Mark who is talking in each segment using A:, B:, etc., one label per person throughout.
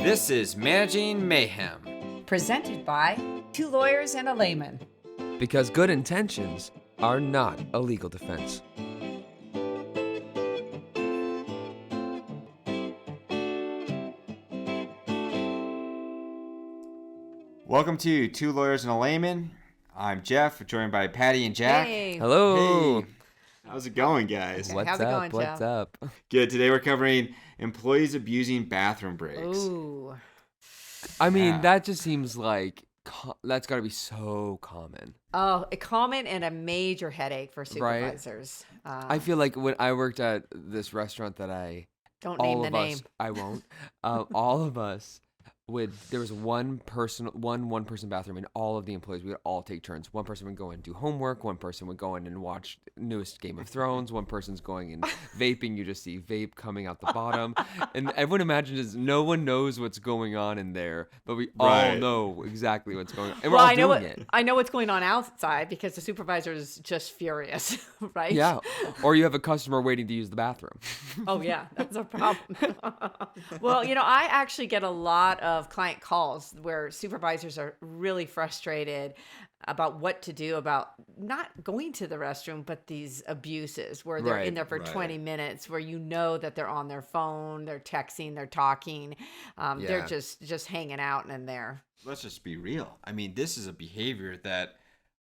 A: This is Managing Mayhem.
B: Presented by two lawyers and a layman.
C: Because good intentions are not a legal defense.
A: Welcome to Two Lawyers and a Layman. I'm Jeff, joined by Patty and Jack.
B: Hey.
C: Hello.
A: Hey. How's it going, guys?
B: Okay.
C: What's
B: How's it
C: up?
B: going,
C: What's
B: Jeff?
C: up?
A: Good. Today we're covering employees abusing bathroom breaks.
B: Ooh.
C: I mean,
A: Yeah.
C: that just seems like that's got to be so common.
B: Oh, a common and a major headache for supervisors.
C: I feel like when I worked at this restaurant that
B: Don't name the name.
C: I won't. All of us there was one person bathroom, and all of the employees, we would all take turns. One person would go and do homework. One person would go in and watch newest Game of Thrones. One person's going and vaping. You just see vape coming out the bottom. And everyone imagines no one knows what's going on in there, but we all
A: Right.
C: know exactly what's going on. And
B: Well,
C: we're all
B: I know
C: doing it.
B: I know what's going on outside because the supervisor is just furious, right?
C: Yeah. Or you have a customer waiting to use the bathroom.
B: Oh, yeah, that's a problem. Well, I actually get a lot of client calls where supervisors are really frustrated about what to do about not going to the restroom, but these abuses where they're in there for
A: Right.
B: 20 minutes, where that they're on their phone, they're texting, they're talking, they're
A: Yeah.
B: just hanging out in there.
A: Let's just be real. I mean, this is a behavior that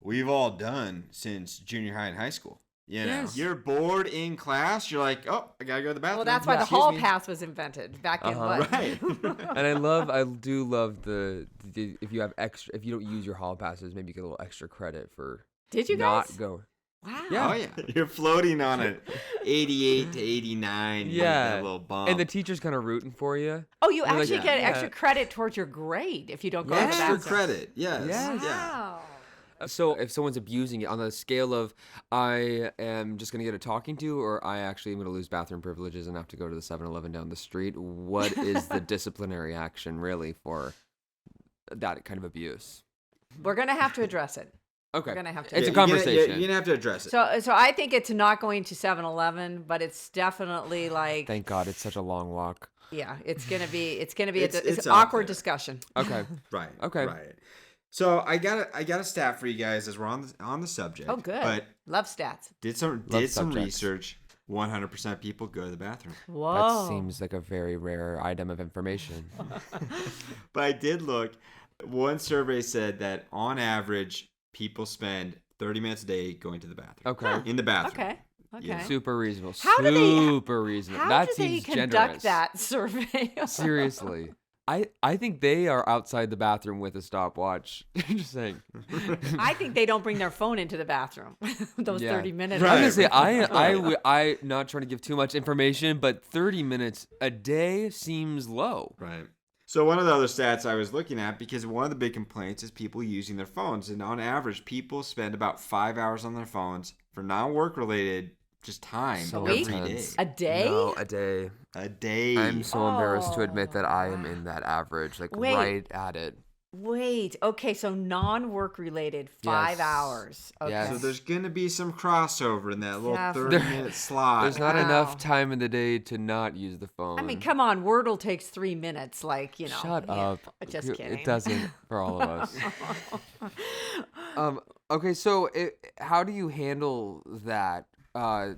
A: we've all done since junior high and high school. You know,
C: Yes.
A: you're bored in class. You're like, oh, I gotta go to the bathroom.
B: Well, that's why the
A: Excuse
B: hall
A: me.
B: pass was invented back in
C: Uh-huh.
B: what?
A: Right.
C: And I do love the if you don't use your hall passes, maybe you get a little extra credit for
B: Did you
C: not
B: guys?
C: go.
B: Wow.
C: Yeah.
A: Oh yeah, you're floating on an 88 to 89.
C: Yeah.
A: That little bump.
C: And the teacher's kind of rooting for you.
B: Oh, you
C: You're like,
B: actually get
C: yeah.
B: extra credit towards your grade if you don't go to the
A: extra
B: bathroom.
A: credit. Yes.
C: Yes.
A: Yeah.
B: Wow.
C: So if someone's abusing it on the scale of I am just going to get a talking to, or I actually am going to lose bathroom privileges and have to go to the 7-Eleven down the street, what is the disciplinary action really for that kind of abuse?
B: We're going to have to address it.
C: Okay.
B: We're going to have to.
C: It's a
A: You're gonna-
C: conversation.
A: You're gonna have to address it.
B: So I think it's not going to 7-Eleven, but it's definitely like,
C: Thank God it's such a long walk.
B: yeah, it's gonna be
A: It's
B: an
A: out
B: awkward
A: there.
B: discussion.
C: Okay.
A: Right.
C: Okay.
A: Right. So I got a stat for you guys as we're on the subject.
B: Oh, good.
A: But
B: Love stats.
A: did some
C: subjects.
A: research. 100% people go to the bathroom.
B: Whoa.
C: That seems like a very rare item of information.
A: But I did look. One survey said that on average, people spend 30 minutes a day going to the bathroom.
C: Okay.
A: In the bathroom.
B: Okay. Okay.
A: Yeah.
C: Super reasonable.
B: How do they-
C: Super reasonable.
B: How
C: That
B: do they
C: seems
B: conduct
C: generous.
B: that survey?
C: Seriously. I think they are outside the bathroom with a stopwatch. Just saying.
B: I think they don't bring their phone into the bathroom. Those
C: Yeah.
B: 30 minutes.
A: Right.
C: I'm gonna say I not trying to give too much information, but 30 minutes a day seems low.
A: Right. So one of the other stats I was looking at, because one of the big complaints is people using their phones. And on average, people spend about 5 hours on their phones for non-work related just time
C: So
A: every
C: intense.
A: day.
B: A day?
C: No, a day.
A: A day.
C: I'm so embarrassed to admit that I am
B: Oh.
C: in that average, like
B: Wait.
C: right at it.
B: Wait. Okay. So non-work related 5
C: Yes.
B: hours. Okay.
C: Yes.
A: So there's going to be some crossover in that little
B: Yeah.
A: 30-minute slot.
C: There's not
B: Wow.
C: enough time in the day to not use the phone.
B: I mean, come on. Wordle takes 3 minutes. Like,
C: Shut
B: yeah.
C: up.
B: Just kidding.
C: It doesn't for all of us. Okay, so how do you handle that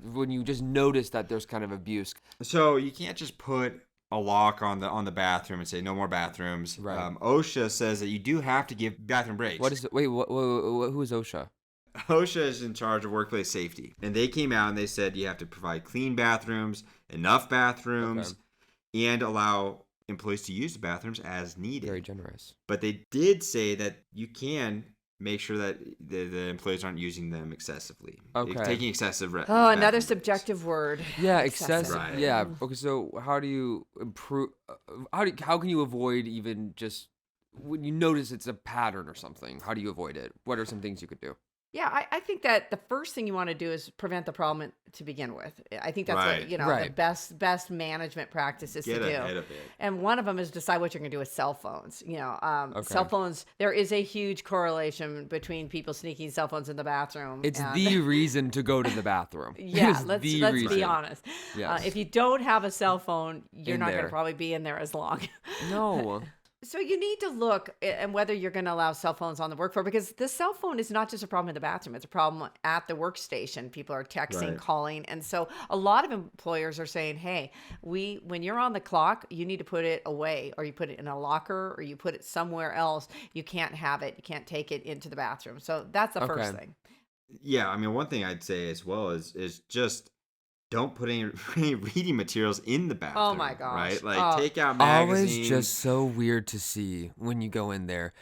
C: when you just notice that there's kind of abuse?
A: So you can't just put a lock on the bathroom and say no more bathrooms.
C: Right.
A: OSHA says that you do have to give bathroom breaks.
C: What is it? Wait, who is OSHA?
A: OSHA is in charge of workplace safety, and they came out and they said you have to provide clean bathrooms, enough bathrooms, and allow employees to use the bathrooms as needed.
C: Very generous.
A: But they did say that you can make sure that the employees aren't using them excessively.
C: Okay.
A: Taking excessive.
B: Oh,
A: bathroom
B: another
A: breaks.
B: subjective word.
C: Yeah,
B: Excessive.
C: excessive.
A: Right.
C: Yeah. Okay, so how do you improve? How can you avoid even just when you notice it's a pattern or something? How do you avoid it? What are some things you could do?
B: Yeah, I think that the first thing you want to do is prevent the problem to begin with. I think that's
A: Right.
B: what, the
C: Right.
B: best management practices
A: Get
B: to do.
A: ahead of it.
B: And one of them is decide what you're going to do with cell phones. Cell
C: Okay.
B: phones, there is a huge correlation between people sneaking cell phones in the bathroom.
C: It's
B: and
C: the reason to go to the bathroom.
B: yeah,
C: It's
B: let's
C: the
B: be
C: reason.
B: honest.
C: Yes.
B: If you don't have a cell phone, you're
C: In
B: not going
C: there.
B: to probably be in there as long.
C: No.
B: So you need to look and whether you're going to allow cell phones on the work floor, because the cell phone is not just a problem in the bathroom. It's a problem at the workstation. People are texting,
A: Right.
B: calling. And so a lot of employers are saying, hey, when you're on the clock, you need to put it away, or you put it in a locker, or you put it somewhere else. You can't have it. You can't take it into the bathroom. So that's the first
C: Okay.
B: thing.
A: Yeah, I mean, one thing I'd say as well is just don't put any reading materials in the bathroom.
B: Oh my gosh.
A: Right? Like
B: Oh.
A: take out magazines.
C: Always just so weird to see when you go in there.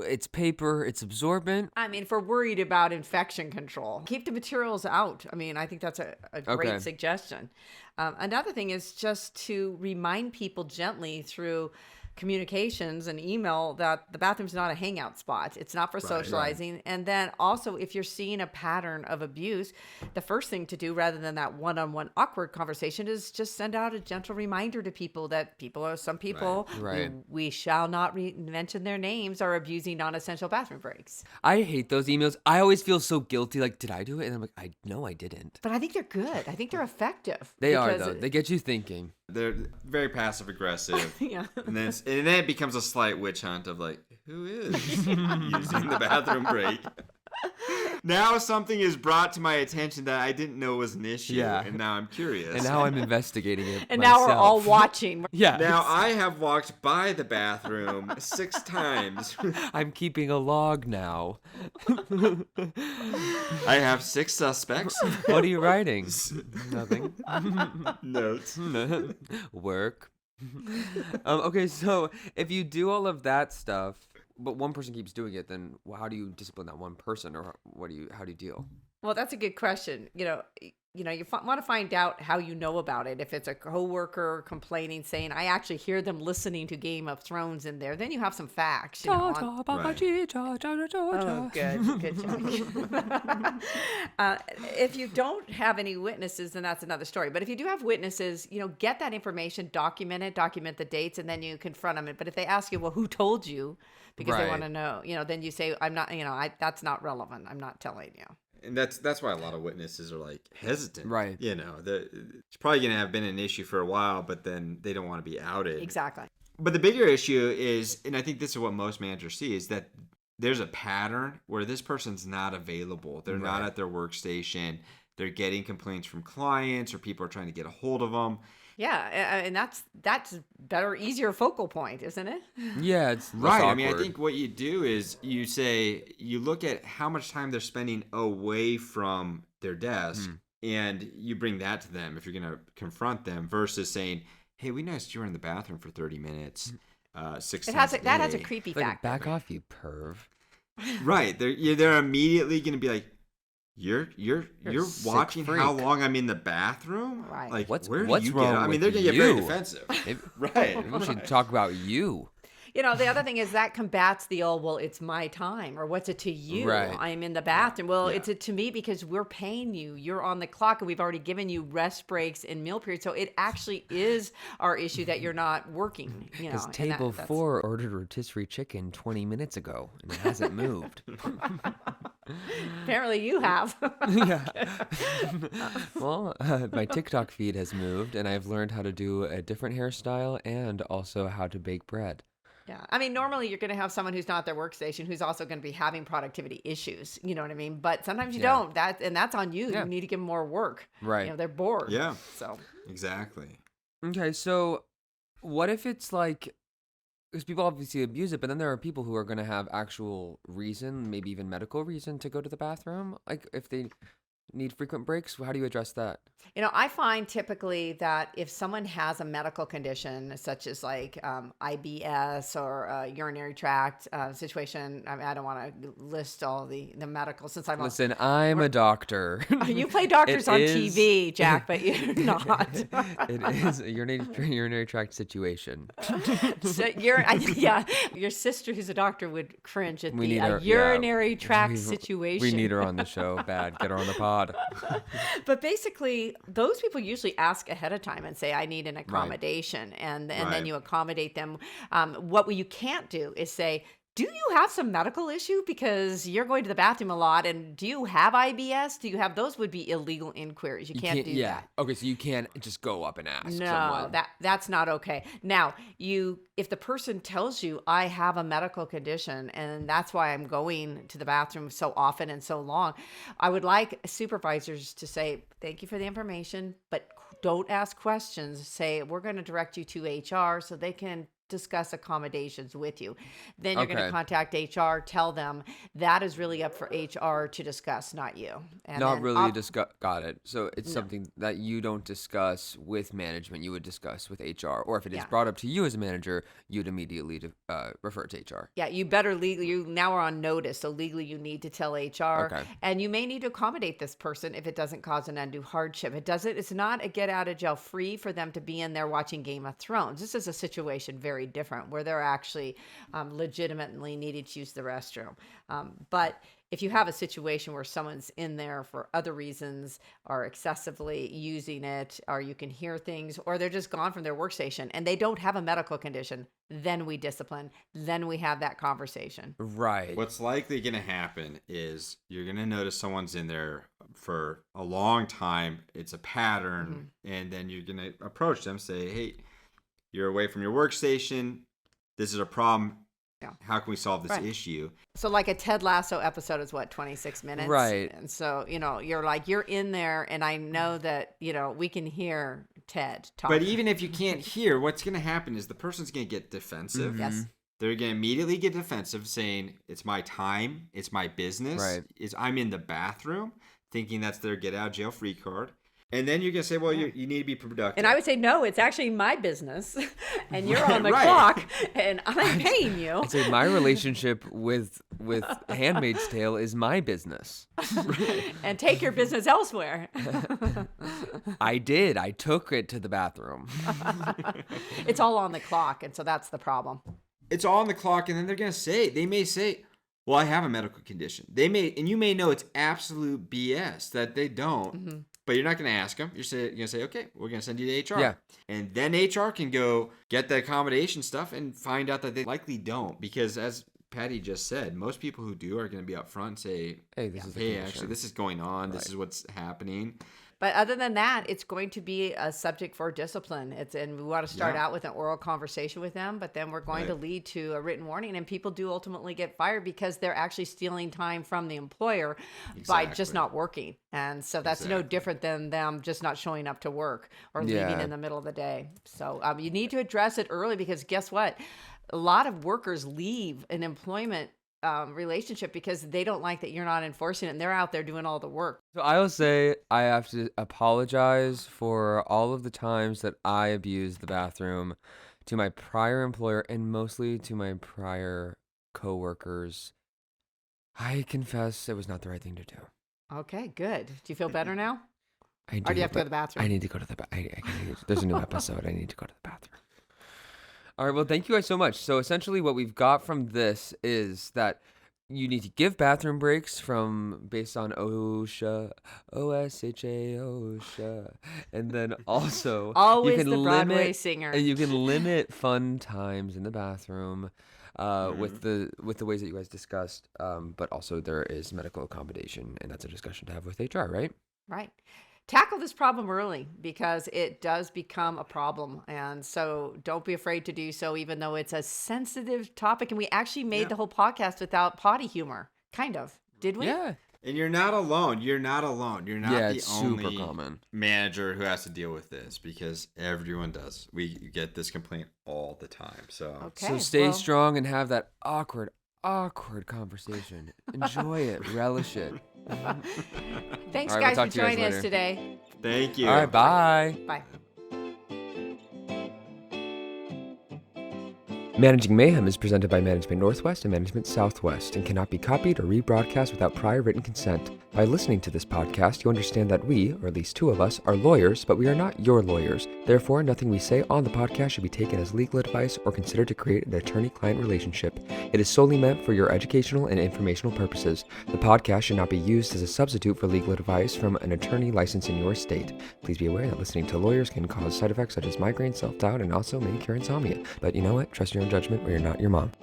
C: It's paper, it's absorbent.
B: I mean, if we're worried about infection control, keep the materials out. I mean, I think that's a great
C: Okay.
B: suggestion. Another thing is just to remind people gently through communications and email that the bathroom's not a hangout spot. It's not for socializing. And then also, if you're seeing a pattern of abuse, the first thing to do, rather than that one-on-one awkward conversation, is just send out a gentle reminder to people that some people,
C: Right.
B: we shall not mention their names, are abusing non-essential bathroom breaks.
C: I hate those emails. I always feel so guilty. Like, did I do it? And I'm like, I didn't.
B: But I think they're good. I think they're effective.
C: They are,
B: because
C: though. They get you thinking.
A: They're very passive aggressive.
B: yeah.
A: And then it becomes a slight witch hunt of like, who is using the bathroom break? Now something is brought to my attention that I didn't know was an issue,
C: Yeah.
A: and now I'm curious.
C: And now I'm investigating it
B: And now we're all
C: myself.
B: watching.
C: Yeah.
A: Now I have walked by the bathroom 6 times.
C: I'm keeping a log now.
A: I have 6 suspects.
C: What are you writing? Nothing.
A: Notes.
C: Work. Okay, so if you do all of that stuff, but one person keeps doing it, then how do you discipline that one person, or how do you deal?
B: Well, that's a good question. You want to find out how you know about it. If it's a coworker complaining, saying, I actually hear them listening to Game of Thrones in there, then you have some facts. Oh, good job. If you don't have any witnesses, then that's another story. But if you do have witnesses, get that information, document the dates, and then you confront them. But if they ask you, well, who told you? Because they want to know, then you say, I'm not, that's not relevant. I'm not telling you.
A: And that's why a lot of witnesses are like hesitant.
C: Right.
A: It's probably going to have been an issue for a while, but then they don't want to be outed.
B: Exactly.
A: But the bigger issue is, and I think this is what most managers see, is that there's a pattern where this person's not available. They're not at their workstation. They're getting complaints from clients, or people are trying to get a hold of them.
B: Yeah, and that's better, easier focal point, isn't it?
C: Yeah, it's less
A: Right.
C: awkward.
A: I mean, I think what you do is you look at how much time they're spending away from their desk, and you bring that to them if you're going to confront them, versus saying, hey, we noticed you were in the bathroom for 30 minutes, 6 times a day.
B: That has a creepy
C: Like,
B: factor.
C: back off, you perv.
A: Right. They're immediately going to be like, You're
C: sick
A: watching how
C: freak.
A: long I'm in the bathroom?
B: Right.
A: Like,
C: What's
A: where do
C: what's
A: you
C: wrong
A: get? I mean,
C: with
A: they're gonna get very
C: you?
A: defensive.
C: Maybe,
A: Right.
C: we should talk about you.
B: The other thing is that combats the well, it's my time, or what's it to you?
C: Right.
B: I'm in the bathroom. Well,
A: Yeah.
B: it's it to me because we're paying you. You're on the clock, and we've already given you rest breaks and meal periods. So it actually is our issue that you're not working.
C: Because
B: and
C: table
B: that's-
C: 4 ordered rotisserie chicken 20 minutes ago and it hasn't moved.
B: Apparently, you have.
C: Yeah. Well, my TikTok feed has moved, and I've learned how to do a different hairstyle and also how to bake bread.
B: Yeah. I mean, normally you're going to have someone who's not at their workstation who's also going to be having productivity issues. You know what I mean? But sometimes you don't. That's on you.
C: Yeah.
B: You need to give them more work.
C: Right.
B: They're bored.
A: Yeah.
B: So.
A: Exactly.
C: Okay, so what if it's like, because people obviously abuse it, but then there are people who are going to have actual reason, maybe even medical reason, to go to the bathroom. Like if they need frequent breaks? How do you address that?
B: I find typically that if someone has a medical condition such as like IBS or a urinary tract situation, I mean, I don't want to list all the medical since I'm
C: Listen, I'm a doctor.
B: You play doctors
C: It
B: on
C: is-
B: TV, Jack, but you're not.
C: It is a urinary tract situation.
B: So your sister who's a doctor would cringe at
C: We
B: the
C: need her-
B: urinary tract
C: We
B: situation.
C: need her on the show. Bad. Get her on the pod.
B: But basically, those people usually ask ahead of time and say, I need an accommodation. And then
A: Right.
B: you accommodate them. What you can't do is say, do you have some medical issue because you're going to the bathroom a lot? And do you have IBS? Do you have those would be illegal inquiries. You can't do that.
C: Okay, so you can't just go up and ask
B: No,
C: someone.
B: that's not okay. Now, if the person tells you I have a medical condition and that's why I'm going to the bathroom so often and so long, I would like supervisors to say, thank you for the information, but don't ask questions. Say, we're going to direct you to HR so they can discuss accommodations with you. Then you're going
C: Okay.
B: to contact HR, tell them that is really up for HR to discuss, not you. And
C: Not
B: then
C: really discuss. Got it. So it's
B: No.
C: something that you don't discuss with management. You would discuss with HR, or if it is
B: Yeah.
C: brought up to you as a manager, you'd immediately refer to HR.
B: Yeah, you better legally, you now are on notice. So legally you need to tell HR
C: Okay.
B: and you may need to accommodate this person if it doesn't cause an undue hardship. It's not a get out of jail free for them to be in there watching Game of Thrones. This is a situation very different where they're actually legitimately needed to use the restroom. But if you have a situation where someone's in there for other reasons or excessively using it, or you can hear things, or they're just gone from their workstation and they don't have a medical condition, then we discipline. Then we have that conversation.
C: Right.
A: What's likely going to happen is you're going to notice someone's in there for a long time. It's a pattern. And then you're going to approach them, say, hey, you're away from your workstation. This is a problem.
B: Yeah.
A: How can we solve this
B: Right.
A: issue?
B: So like a Ted Lasso episode is what, 26 minutes?
C: Right.
B: And so, you're in there and I know that, we can hear Ted talking.
A: But even if you can't hear, what's going to happen is the person's going to get defensive.
B: Yes.
A: They're going to immediately get defensive, saying, it's my time, it's my business,
C: Right.
A: I'm in the bathroom, thinking that's their get out of jail free card. And then you're going to say, well, you need to be productive.
B: And I would say, no, it's actually my business and you're on the
A: Right.
B: clock and I'm paying you.
C: I'd say my relationship with Handmaid's Tale is my business.
B: And take your business elsewhere.
C: I did. I took it to the bathroom.
B: It's all on the clock. And so that's the problem.
A: It's all on the clock, and then they may say, well, I have a medical condition. And you may know it's absolute BS that they don't, but you're not going to ask them. You're going to say, okay, we're going to send you to HR.
C: Yeah.
A: And then HR can go get the accommodation stuff and find out that they likely don't, because as Patty just said, most people who do are going to be up front and say,
C: Hey, this is the
A: hey,
C: condition.
A: actually, this is going on. This
C: Right.
A: is what's happening.
B: But other than that, it's going to be a subject for discipline. And we want to start
A: Yeah.
B: out with an oral conversation with them, but then we're going to
A: Right.
B: lead to a written warning. And people do ultimately get fired because they're actually stealing time from the employer by just
A: Exactly.
B: not working. And so that's no
A: Exactly.
B: different than them just not showing up to work or leaving
C: Yeah.
B: in the middle of the day. So you need to address it early because guess what? A lot of workers leave an employment relationship because they don't like that you're not enforcing it and they're out there doing all the work.
C: So I will say I have to apologize for all of the times that I abused the bathroom to my prior employer and mostly to my prior coworkers. I confess it was not the right thing to do.
B: Okay, good. Do you feel better now?
C: I
B: Or do you have to go to the
C: but
B: bathroom?
C: I need to go to the there's a new episode. I need to go to the bathroom. All right, well, thank you guys so much. So essentially what we've got from this is that you need to give bathroom breaks based on OSHA, OSHA, OSHA. And then also
B: Always
C: you can
B: the Broadway
C: limit,
B: singer.
C: and you can limit fun times in the bathroom with the ways that you guys discussed. But also there is medical accommodation, and that's a discussion to have with HR, right?
B: Right. Tackle this problem early because it does become a problem. And so don't be afraid to do so, even though it's a sensitive topic. And we actually made the whole podcast without potty humor. Kind of. Did we?
C: Yeah.
A: And you're not alone. You're not alone. You're not
C: Yeah,
A: the
C: it's super
A: only
C: common.
A: manager who has to deal with this, because everyone does. We get this complaint all the time. So
B: Okay.
C: So stay
B: well,
C: strong and have that awkward conversation. Enjoy it. Relish it.
B: Thanks,
C: All right,
B: guys,
C: we'll talk
B: for
C: to you guys
B: joining us
C: later.
B: today.
A: Thank you.
C: All right, bye.
B: Bye.
C: Managing Mayhem is presented by Management Northwest and Management Southwest and cannot be copied or rebroadcast without prior written consent. By listening to this podcast, you understand that we, or at least two of us, are lawyers, but we are not your lawyers. Therefore, nothing we say on the podcast should be taken as legal advice or considered to create an attorney-client relationship. It is solely meant for your educational and informational purposes. The podcast should not be used as a substitute for legal advice from an attorney licensed in your state. Please be aware that listening to lawyers can cause side effects such as migraine, self-doubt, and also may cure insomnia. But you know what? Trust your own judgment or you're not your mom.